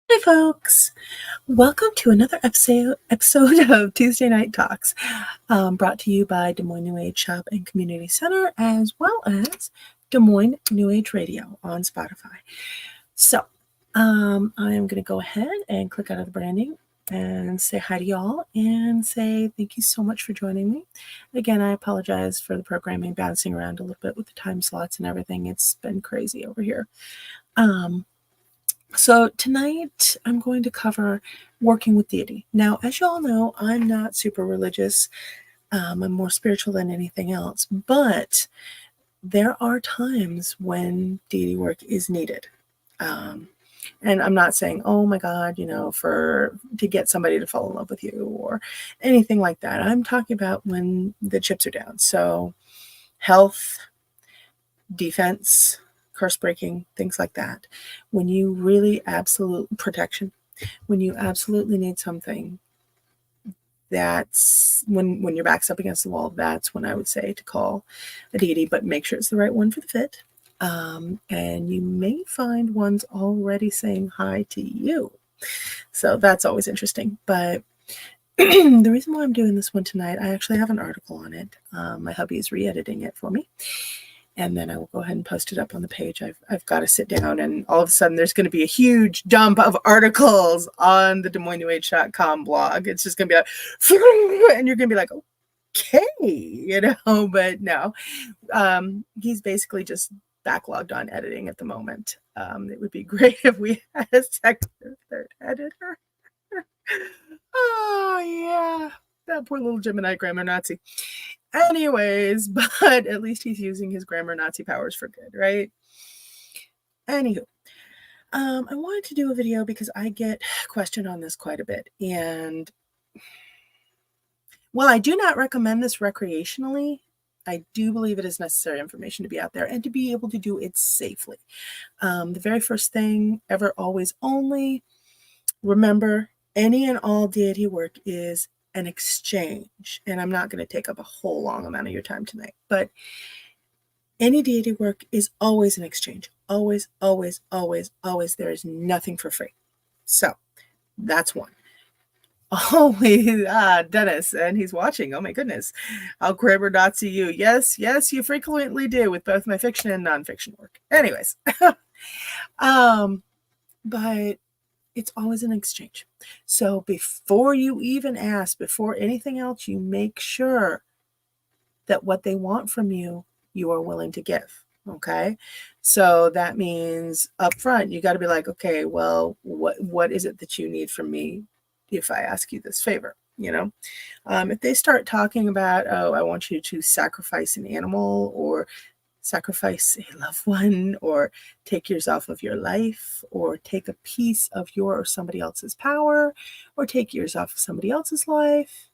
Hi, folks. Welcome to another episode of Tuesday Night Talks, brought to you by Des Moines New Age Shop and Community Center, as well as Des Moines New Age Radio on Spotify. So, I am going to go ahead and click out of the branding and say hi to y'all and say thank you so much for joining me. Again, I apologize for the programming bouncing around a little bit with the time slots and everything. It's been crazy over here. So tonight I'm going to cover working with deity. Now, as you all know, I'm not super religious. I'm more spiritual than anything else, but there are times when deity work is needed. And I'm not saying, oh my God, to get somebody to fall in love with you or anything like that. I'm talking about when the chips are down. So health, defense, curse breaking, things like that. When you really absolute protection, when you absolutely need something, that's when your back's up against the wall, that's when I would say to call a deity, but make sure it's the right one for the fit. And you may find one's already saying hi to you. So that's always interesting. But the reason why I'm doing this one tonight, I actually have an article on it. My hubby is re-editing it for me. And then I will go ahead and post it up on the page. I've got to sit down, and all of a sudden there's going to be a huge dump of articles on the DesMoinesNewAge.com blog. It's just going to be like, and you're going to be like, okay, but no. He's basically just backlogged on editing at the moment. It would be great if we had a second or third editor. Oh, yeah. That poor little Gemini grammar Nazi. Anyways, but at least he's using his grammar Nazi powers for good, right? Anywho, I wanted to do a video because I get questioned on this quite a bit. And while I do not recommend this recreationally, I do believe it is necessary information to be out there and to be able to do it safely. The very first thing, ever, always, only, remember, any and all deity work is an exchange. And I'm not going to take up a whole long amount of your time tonight, but any deity work is always an exchange. Always, always, always, always. There is nothing for free. So that's one. Always, Dennis, and he's watching. Oh my goodness. I'll grammar Nazi you. Yes, yes, you frequently do with both my fiction and nonfiction work. Anyways. But it's always an exchange. So before you even ask, before anything else, you make sure that what they want from you, you are willing to give. Okay. So that means up front, you got to be like, okay, well, what is it that you need from me if I ask you this favor? If they start talking about, oh, I want you to sacrifice an animal or sacrifice a loved one or take years off of your life or take a piece of your or somebody else's power or take years off of somebody else's life,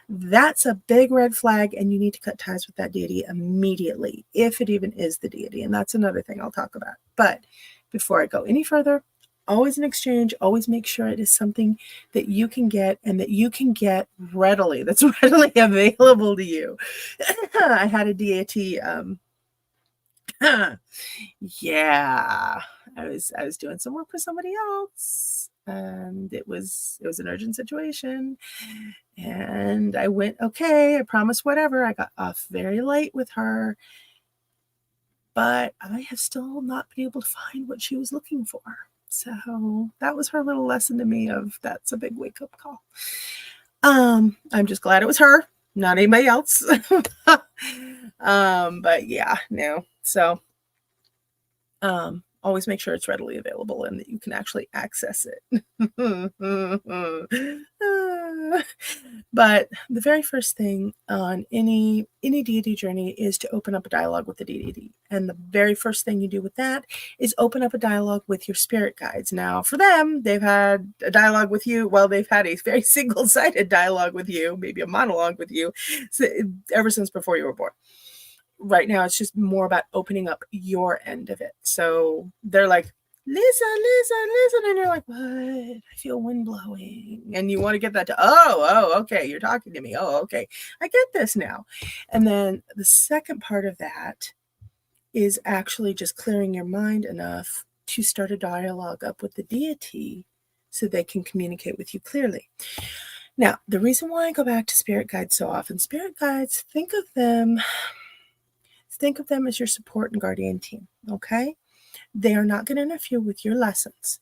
that's a big red flag, and you need to cut ties with that deity immediately, if it even is the deity. And that's another thing I'll talk about. But before I go any further, always an exchange, always make sure it is something that you can get and that you can get readily, that's readily available to you. I had a deity, yeah, I was doing some work for somebody else, and it was an urgent situation, and I went, okay, I promised whatever. I got off very late with her, but I have still not been able to find what she was looking for. So that was her little lesson to me of that's a big wake up call. I'm just glad it was her, not anybody else. But yeah, no. So always make sure it's readily available and that you can actually access it. But the very first thing on any deity journey is to open up a dialogue with the deity. And the very first thing you do with that is open up a dialogue with your spirit guides. Now, for them, they've had a dialogue with you. Well, they've had a very single-sided dialogue with you, maybe a monologue with you, ever since before you were born. Right now, it's just more about opening up your end of it. So they're like, listen, and you're like, what? I feel wind blowing. And you want to get that to, oh, okay, you're talking to me. Oh, okay, I get this now. And then the second part of that is actually just clearing your mind enough to start a dialogue up with the deity so they can communicate with you clearly. Now, the reason why I go back to spirit guides so often, spirit guides, think of them as your support and guardian team, okay? They are not going to interfere with your lessons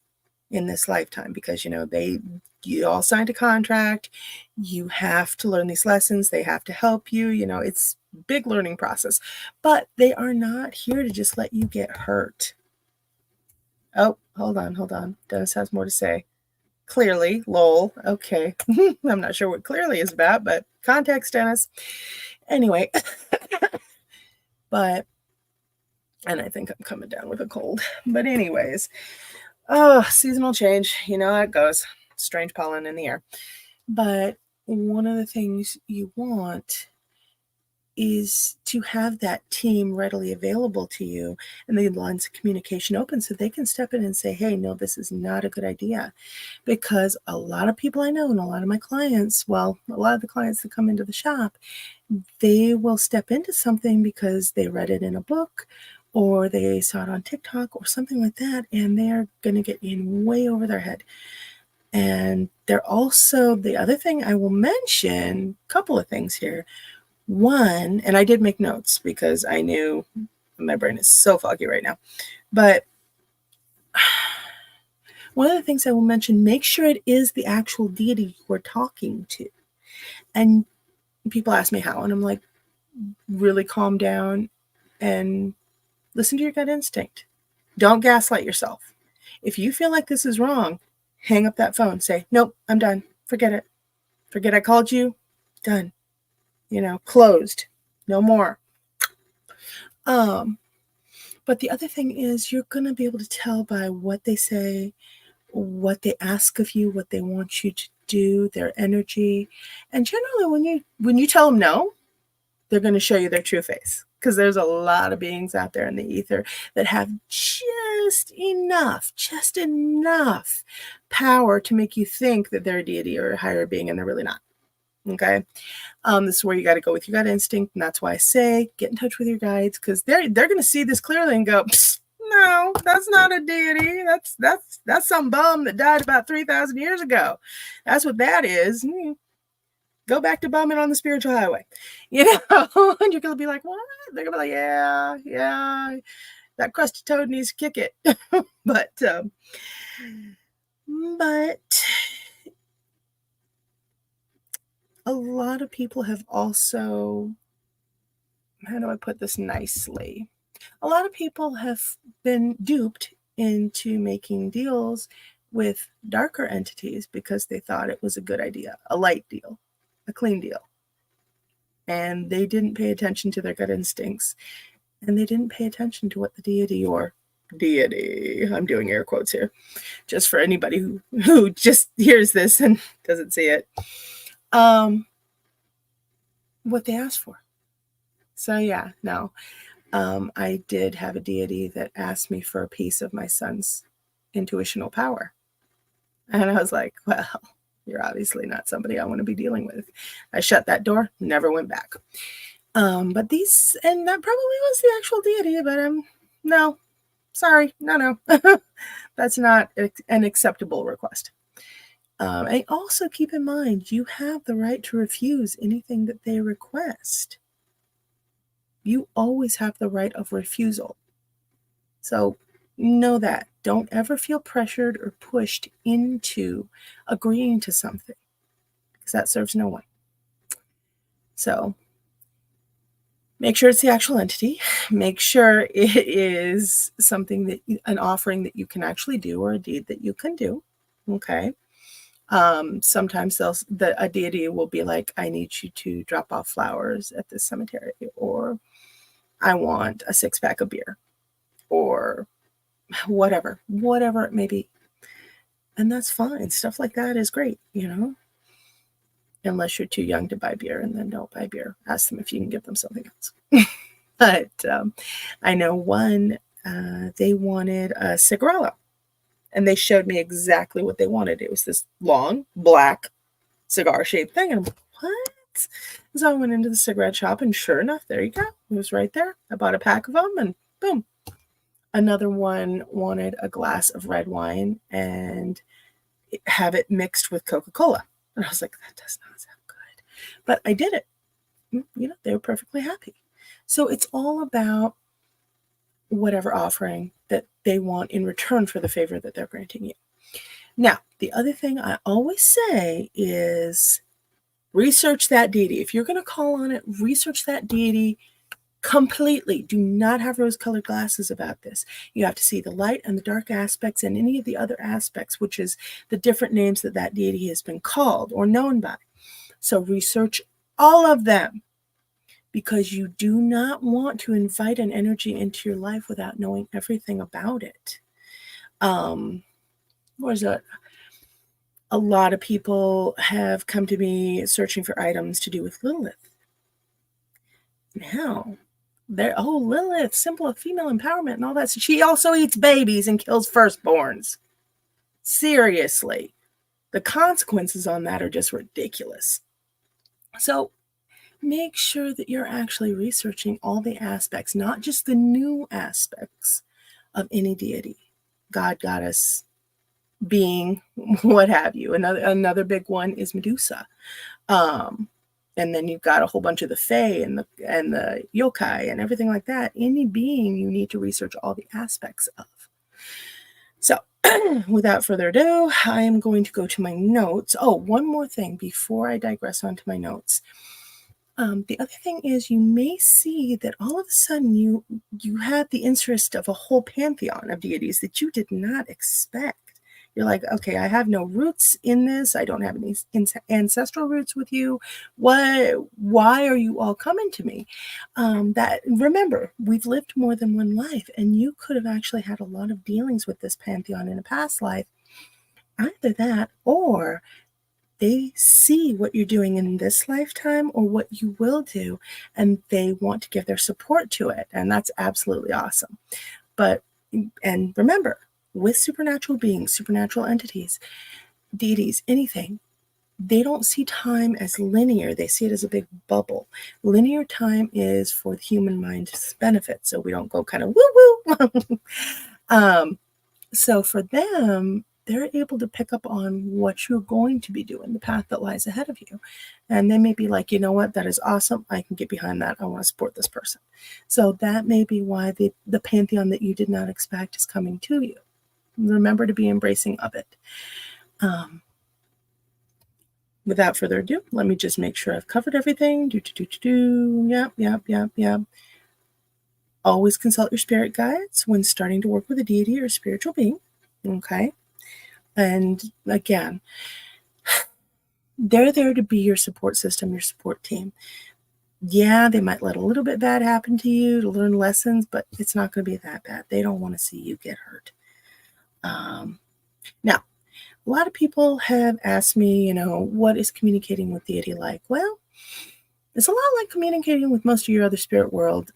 in this lifetime because, you all signed a contract. You have to learn these lessons. They have to help you. It's a big learning process. But they are not here to just let you get hurt. Oh, hold on. Dennis has more to say. Clearly, lol. Okay. I'm not sure what clearly is about, but context, Dennis. Anyway. And I think I'm coming down with a cold. But anyways, seasonal change. You know how it goes. Strange pollen in the air. But one of the things you want is to have that team readily available to you and the lines of communication open so they can step in and say, hey, no, this is not a good idea. Because a lot of people I know and a lot of my clients, a lot of the clients that come into the shop, they will step into something because they read it in a book or they saw it on TikTok or something like that, and they're going to get in way over their head. And they're also, the other thing I will mention, a couple of things here. One, and I did make notes because I knew my brain is so foggy right now, but one of the things I will mention, make sure it is the actual deity you are talking to. And people ask me how, and I'm like, really calm down and listen to your gut instinct. Don't gaslight yourself. If you feel like this is wrong, hang up that phone. Say, nope, I'm done. Forget it. Forget I called you. Done. Closed. No more. But the other thing is you're going to be able to tell by what they say, what they ask of you, what they want you to do, their energy. And generally when you tell them no, they're going to show you their true face, because there's a lot of beings out there in the ether that have just enough power to make you think that they're a deity or a higher being, and they're really not. Okay. This is where you got to go with your gut instinct. And that's why I say, get in touch with your guides, because they're going to see this clearly and go, no, that's not a deity. That's some bum that died about 3,000 years ago. That's what that is. Go back to bumming on the spiritual highway, and you're going to be like, what? They're going to be like, yeah, that crusty toad needs to kick it. But a lot of people have also, how do I put this nicely? A lot of people have been duped into making deals with darker entities because they thought it was a good idea, a light deal, a clean deal. And they didn't pay attention to their gut instincts. And they didn't pay attention to what the deity, I'm doing air quotes here, just for anybody who just hears this and doesn't see it, what they asked for. So yeah, no, I did have a deity that asked me for a piece of my son's intuitional power. And I was like, well, you're obviously not somebody I want to be dealing with. I shut that door, never went back. But and that probably was the actual deity, but no, sorry, no. That's not an acceptable request. And also keep in mind, you have the right to refuse anything that they request. You always have the right of refusal. So know that. Don't ever feel pressured or pushed into agreeing to something, because that serves no one. So make sure it's the actual entity. Make sure it is something an offering that you can actually do, or a deed that you can do. Okay. Sometimes a deity will be like, I need you to drop off flowers at this cemetery, or I want a 6-pack of beer, or whatever it may be. And that's fine. Stuff like that is great, unless you're too young to buy beer, and then don't buy beer. Ask them if you can give them something else. But I know one, they wanted a cigarello, and they showed me exactly what they wanted. It was this long, black, cigar-shaped thing. And I'm like, what? So I went into the cigarette shop, and sure enough, there you go. It was right there. I bought a pack of them, and boom. Another one wanted a glass of red wine, and have it mixed with Coca-Cola. And I was like, that does not sound good. But I did it. They were perfectly happy. So it's all about whatever offering that they want in return for the favor that they're granting you. Now, the other thing I always say is research that deity. If you're going to call on it, research that deity completely. Do not have rose-colored glasses about this. You have to see the light and the dark aspects and any of the other aspects, which is the different names that that deity has been called or known by. So research all of them, because you do not want to invite an energy into your life without knowing everything about it. What is it? A lot of people have come to me searching for items to do with Lilith. Now, Lilith, symbol of female empowerment and all that. So she also eats babies and kills firstborns. Seriously. The consequences on that are just ridiculous. So make sure that you're actually researching all the aspects, not just the new aspects of any deity, god, goddess, being, what have you. Another big one is Medusa. And then you've got a whole bunch of the Fae and the yokai and everything like that. Any being you need to research all the aspects of. So without further ado, I am going to go to my notes. Oh, one more thing before I digress onto my notes. The other thing is you may see that all of a sudden you have the interest of a whole pantheon of deities that you did not expect. You're like, okay, I have no roots in this. I don't have any ancestral roots with you. Why are you all coming to me? Remember, we've lived more than one life, and you could have actually had a lot of dealings with this pantheon in a past life. Either that, or they see what you're doing in this lifetime or what you will do, and they want to give their support to it. And that's absolutely awesome. And remember, with supernatural beings, supernatural entities, deities, anything, they don't see time as linear. They see it as a big bubble. Linear time is for the human mind's benefit, so we don't go kind of woo-woo. So for them, they're able to pick up on what you're going to be doing, the path that lies ahead of you. And they may be like, you know what, that is awesome. I can get behind that. I want to support this person. So that may be why the pantheon that you did not expect is coming to you. Remember to be embracing of it. Without further ado, let me just make sure I've covered everything. Yep. Always consult your spirit guides when starting to work with a deity or a spiritual being. Okay. And again, they're there to be your support system, your support team. Yeah, they might let a little bit bad happen to you to learn lessons, but it's not going to be that bad. They don't want to see you get hurt. Now, a lot of people have asked me, what is communicating with deity like? Well, it's a lot like communicating with most of your other spirit world.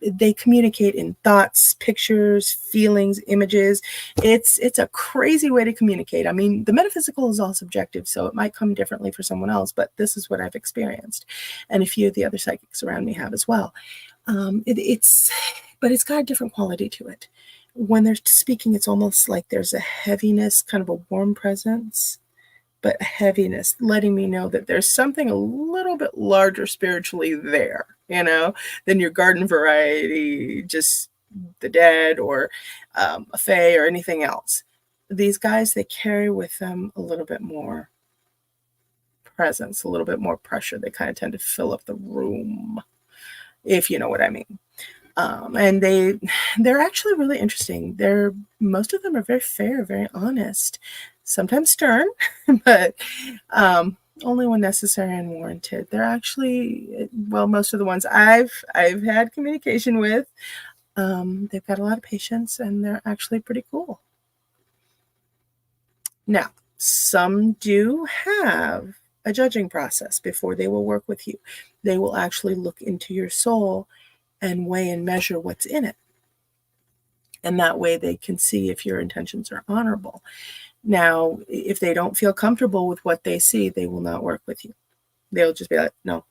They communicate in thoughts, pictures, feelings, images. It's a crazy way to communicate. I mean, the metaphysical is all subjective, so it might come differently for someone else, but this is what I've experienced. And a few of the other psychics around me have as well. But it's got a different quality to it. When they're speaking, it's almost like there's a heaviness, kind of a warm presence, but a heaviness, letting me know that there's something a little bit larger spiritually there, than your garden variety, just the dead or a fae or anything else. These guys, they carry with them a little bit more presence, a little bit more pressure. They kind of tend to fill up the room, if you know what I mean. And they're actually really interesting. Most of them are very fair, very honest, sometimes stern, but only when necessary and warranted. They're actually, most of the ones I've had communication with, they've got a lot of patience and they're actually pretty cool. Now, some do have a judging process before they will work with you. They will actually look into your soul and weigh and measure what's in it. And that way they can see if your intentions are honorable. Now, if they don't feel comfortable with what they see, they will not work with you. They'll just be like, no.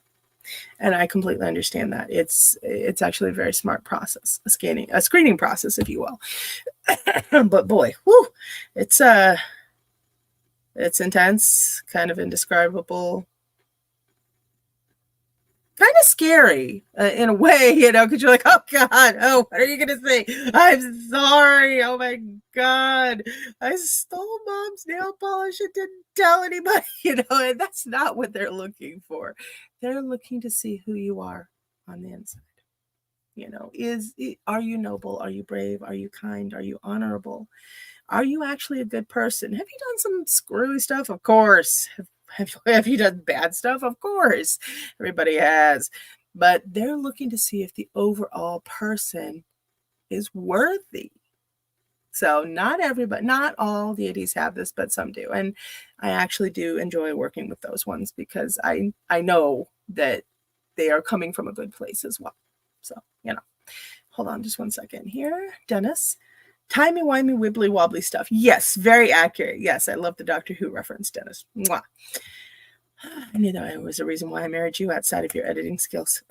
And I completely understand that. It's actually a very smart process, a screening process, if you will. But boy, it's It's intense, kind of indescribable, kind of scary in a way, because you're like, oh God, oh, what are you going to say? I'm sorry. Oh my God. I stole mom's nail polish and didn't tell anybody, and that's not what they're looking for. They're looking to see who you are on the inside. Are you noble? Are you brave? Are you kind? Are you honorable? Are you actually a good person? Have you done some screwy stuff? Of course. Have you done bad stuff? Of course. Everybody has. But they're looking to see if the overall person is worthy. So not all deities have this, but some do. And I actually do enjoy working with those ones because I know that they are coming from a good place as well. So, hold on just one second here. Dennis. Timey-wimey, wibbly-wobbly stuff. Yes, very accurate. Yes, I love the Doctor Who reference, Dennis. Mwah. I knew that was a reason why I married you outside of your editing skills.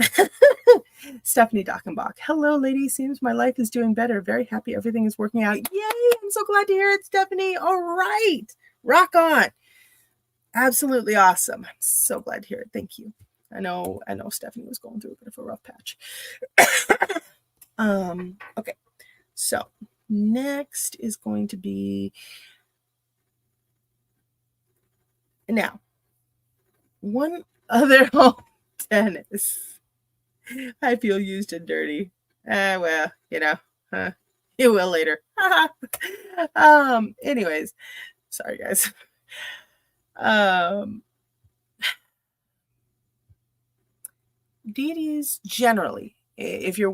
Stephanie Dockenbach. Hello, lady. Seems my life is doing better. Very happy everything is working out. Yay! I'm so glad to hear it, Stephanie. All right. Rock on. Absolutely awesome. I'm so glad to hear it. Thank you. I know Stephanie was going through a bit of a rough patch. Okay. So next is going to be now one other Dennis. I feel used and dirty. Well, you will later. Anyways, sorry guys. Deities generally, if you're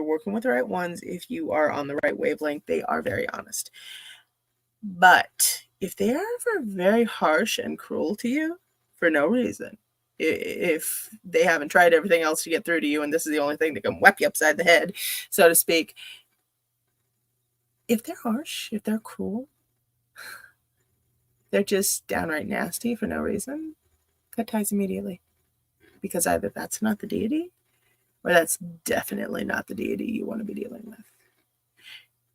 working with the right ones, if you are on the right wavelength, they are very honest. But if they are ever very harsh and cruel to you for no reason, if they haven't tried everything else to get through to you and this is the only thing that can whack you upside the head, so to speak, if they're harsh, if they're cruel, they're just downright nasty for no reason, cut ties immediately. Because either that's not the deity or that's definitely not the deity you want to be dealing with.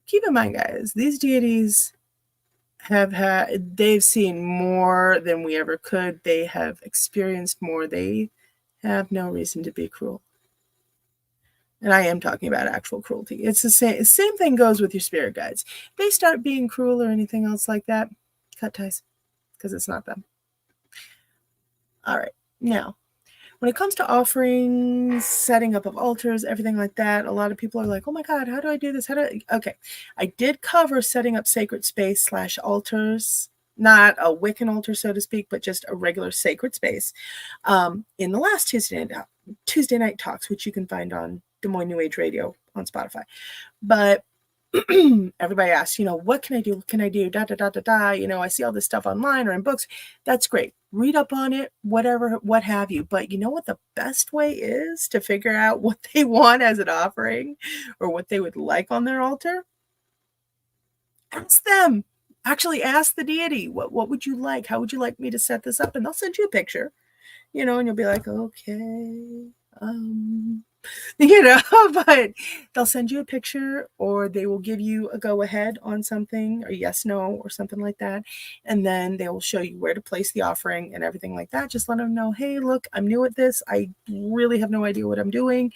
Keep in mind, guys, these deities they've seen more than we ever could. They have experienced more. They have no reason to be cruel. And I am talking about actual cruelty. It's the same thing goes with your spirit guides. If they start being cruel or anything else like that, cut ties, because it's not them. All right. Now, when it comes to offerings, setting up of altars, everything like that, a lot of people are like, oh my God, how do I do this? Okay. I did cover setting up sacred space / altars, not a Wiccan altar, so to speak, but just a regular sacred space in the last Tuesday night talks, which you can find on Des Moines New Age Radio on Spotify. But everybody asks, what can I do? What can I do? Da, da, da, da, da. I see all this stuff online or in books. That's great. Read up on it, whatever, what have you. But you know what the best way is to figure out what they want as an offering or what they would like on their altar? Ask them. Actually ask the deity, what would you like? How would you like me to set this up? And they'll send you a picture, and you'll be like, okay, but they'll send you a picture or they will give you a go ahead on something or yes, no, or something like that. And then they will show you where to place the offering and everything like that. Just let them know, hey, look, I'm new at this. I really have no idea what I'm doing.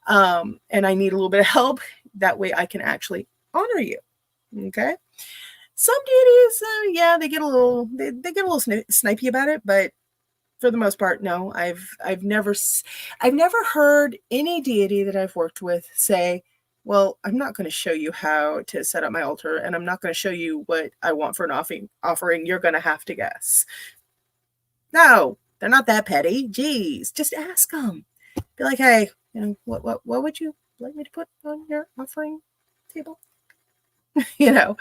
And I need a little bit of help. That way I can actually honor you. Okay. Some deities, they get a little, they get a little snipey about it, but for the most part, no. I've never heard any deity that I've worked with say, well, I'm not going to show you how to set up my altar, and I'm not going to show you what I want for an offering. You're going to have to guess. No, they're not that petty. Jeez, just ask them. Be like, hey, what would you like me to put on your offering table? Now,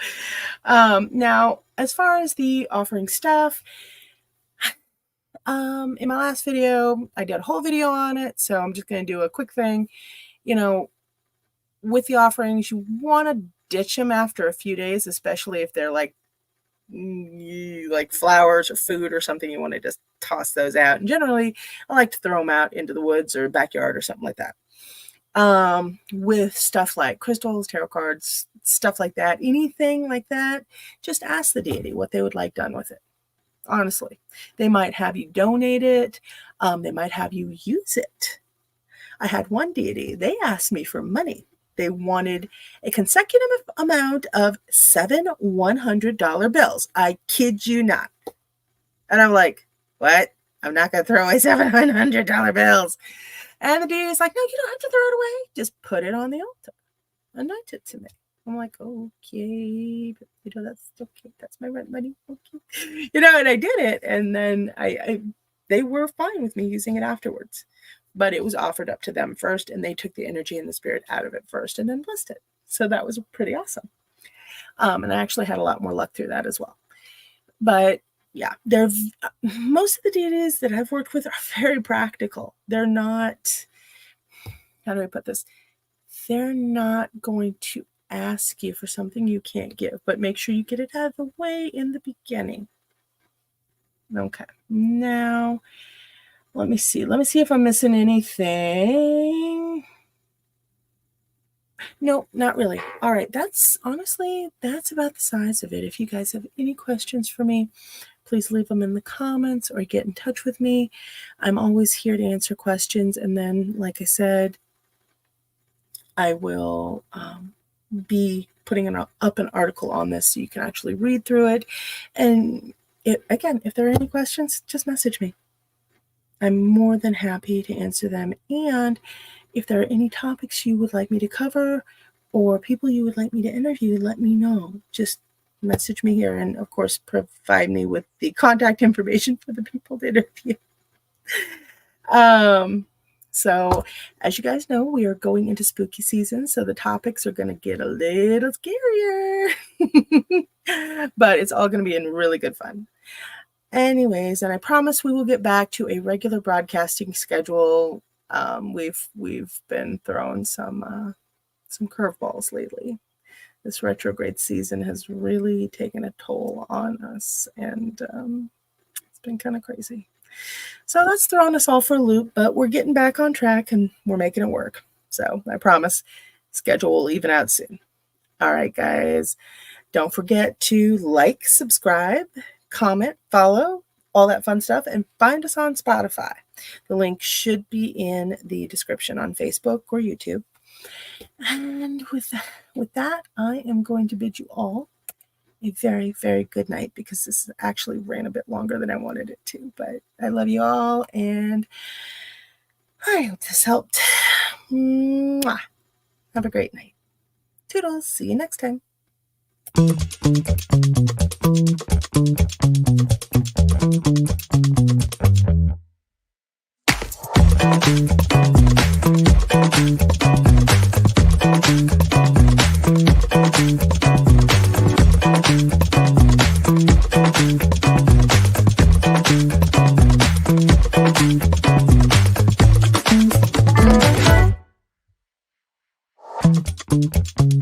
as far as the offering stuff, in my last video, I did a whole video on it, so I'm just going to do a quick thing. With the offerings, you want to ditch them after a few days, especially if they're like flowers or food or something. You want to just toss those out. And generally, I like to throw them out into the woods or backyard or something like that. With stuff like crystals, tarot cards, stuff like that, anything like that, just ask the deity what they would like done with it. honestly. They might have you donate it. They might have you use it. I had one deity, they asked me for money. They wanted a consecutive amount of 7 $100 bills. I kid you not. And I'm like, what? I'm not going to throw away 7 $100 bills. And the deity's like, no, you don't have to throw it away. Just put it on the altar. Anoint it to me. I'm like, okay, but that's okay. That's my rent money. Okay. And I did it. And then they were fine with me using it afterwards. But it was offered up to them first, and they took the energy and the spirit out of it first and then blessed it. So that was pretty awesome. And I actually had a lot more luck through that as well. But yeah, most of the deities that I've worked with are very practical. They're not, how do I put this? They're not going to ask you for something you can't give, but make sure you get it out of the way in the beginning. Okay, now let me see if I'm missing anything. No, not really. All right, that's about the size of it. If you guys have any questions for me, please leave them in the comments or get in touch with me. I'm always here to answer questions. And then, like I said, I will be putting up an article on this so you can actually read through it. And if there are any questions, just message me. I'm more than happy to answer them. And if there are any topics you would like me to cover or people you would like me to interview, let me know. Just message me here and, of course, provide me with the contact information for the people to interview. So, as you guys know, we are going into spooky season, so the topics are going to get a little scarier. But it's all going to be in really good fun. Anyways, and I promise we will get back to a regular broadcasting schedule. We've been thrown some curveballs lately. This retrograde season has really taken a toll on us, and it's been kind of crazy. So that's thrown us all for a loop, but we're getting back on track and we're making it work. So I promise schedule will even out soon. All right, guys, don't forget to like, subscribe, comment, follow, all that fun stuff, and find us on Spotify. The link should be in the description on Facebook or YouTube. And with that, I am going to bid you all a very, very good night, because this actually ran a bit longer than I wanted it to. But I love you all, and I hope this helped. Mwah. Have a great night. Toodles. See you next time. Thank you.